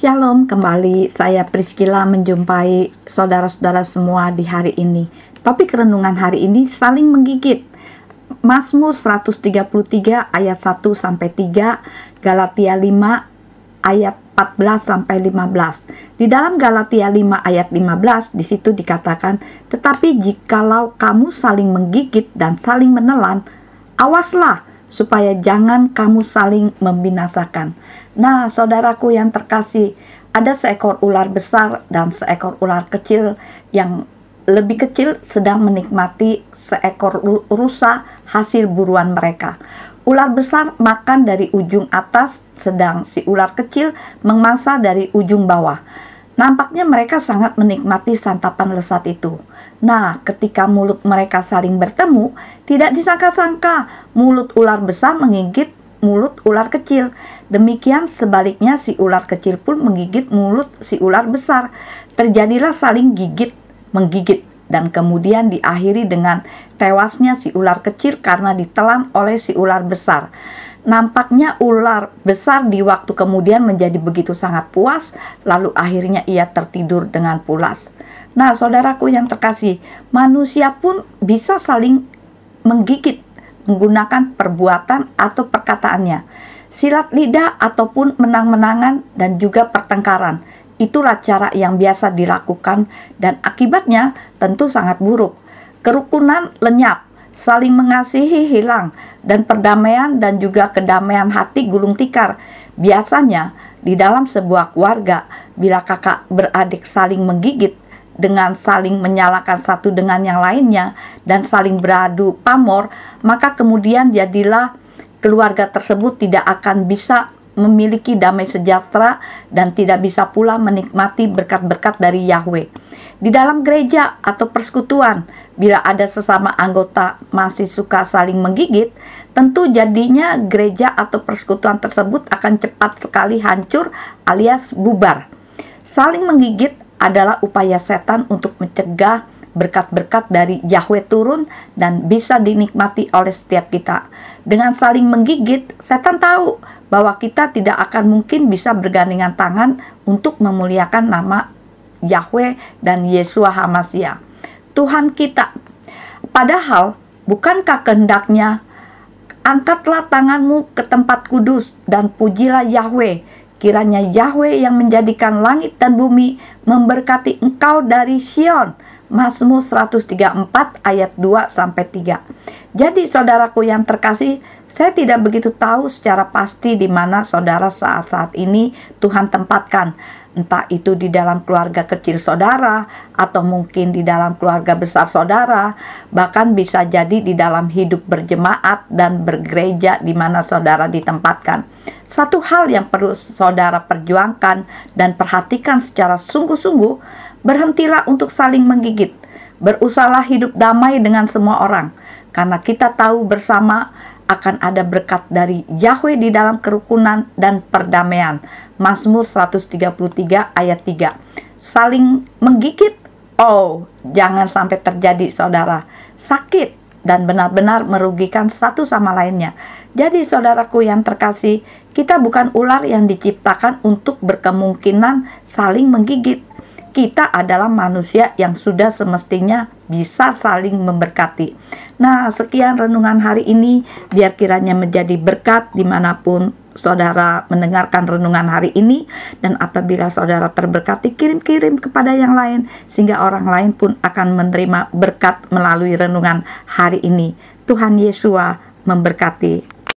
Shalom, kembali saya Priscilla menjumpai saudara-saudara semua di hari ini. Topik renungan hari ini saling menggigit. Mazmur 133 ayat 1-3, Galatia 5 ayat 14-15. Di dalam Galatia 5 ayat 15 di situ dikatakan, "Tetapi jikalau kamu saling menggigit dan saling menelan, awaslah supaya jangan kamu saling membinasakan." Nah, saudaraku yang terkasih, ada seekor ular besar dan seekor ular kecil yang lebih kecil sedang menikmati seekor rusa hasil buruan mereka. Ular besar makan dari ujung atas, sedang si ular kecil memangsa dari ujung bawah. Nampaknya mereka sangat menikmati santapan lezat itu. Nah, ketika mulut mereka saling bertemu, tidak disangka-sangka mulut ular besar menggigit mulut ular kecil. Demikian sebaliknya si ular kecil pun menggigit mulut si ular besar. Terjadilah saling menggigit dan kemudian diakhiri dengan tewasnya si ular kecil karena ditelan oleh si ular besar. Nampaknya ular besar di waktu kemudian menjadi begitu sangat puas, lalu akhirnya ia tertidur dengan pulas. Nah, saudaraku yang terkasih, manusia pun bisa saling menggigit menggunakan perbuatan atau perkataannya, silat lidah ataupun menang-menangan dan juga pertengkaran. Itulah cara yang biasa dilakukan dan akibatnya tentu sangat buruk. Kerukunan lenyap, saling mengasihi hilang, dan perdamaian dan juga kedamaian hati gulung tikar. Biasanya di dalam sebuah keluarga, bila kakak beradik saling menggigit dengan saling menyalahkan satu dengan yang lainnya dan saling beradu pamor, maka kemudian jadilah keluarga tersebut tidak akan bisa memiliki damai sejahtera dan tidak bisa pula menikmati berkat-berkat dari Yahweh. Di dalam gereja atau persekutuan, bila ada sesama anggota masih suka saling menggigit, tentu jadinya gereja atau persekutuan tersebut akan cepat sekali hancur alias bubar. Saling menggigit adalah upaya setan untuk mencegah berkat-berkat dari Yahweh turun dan bisa dinikmati oleh setiap kita. Dengan saling menggigit, setan tahu bahwa kita tidak akan mungkin bisa bergandengan tangan untuk memuliakan nama Yahweh dan Yeshua HaMashiach, Tuhan kita. Padahal, bukankah kehendaknya, angkatlah tanganmu ke tempat kudus dan pujilah Yahweh. Kiranya Yahweh yang menjadikan langit dan bumi memberkati engkau dari Sion. Mazmur 134 ayat 2-3. Jadi saudaraku yang terkasih, saya tidak begitu tahu secara pasti di mana saudara saat-saat ini Tuhan tempatkan. Entah itu di dalam keluarga kecil saudara, atau mungkin di dalam keluarga besar saudara, bahkan bisa jadi di dalam hidup berjemaat dan bergereja di mana saudara ditempatkan. Satu hal yang perlu saudara perjuangkan dan perhatikan secara sungguh-sungguh, berhentilah untuk saling menggigit. Berusahalah hidup damai dengan semua orang, karena kita tahu bersama akan ada berkat dari Yahweh di dalam kerukunan dan perdamaian. Mazmur 133 ayat 3. Saling menggigit, jangan sampai terjadi saudara. Sakit dan benar-benar merugikan satu sama lainnya. Jadi saudaraku yang terkasih, kita bukan ular yang diciptakan untuk berkemungkinan saling menggigit. Kita adalah manusia yang sudah semestinya bisa saling memberkati. Nah, sekian renungan hari ini. Biar kiranya menjadi berkat dimanapun saudara mendengarkan renungan hari ini. Dan apabila saudara terberkati, kirim-kirim kepada yang lain, sehingga orang lain pun akan menerima berkat melalui renungan hari ini. Tuhan Yesus memberkati.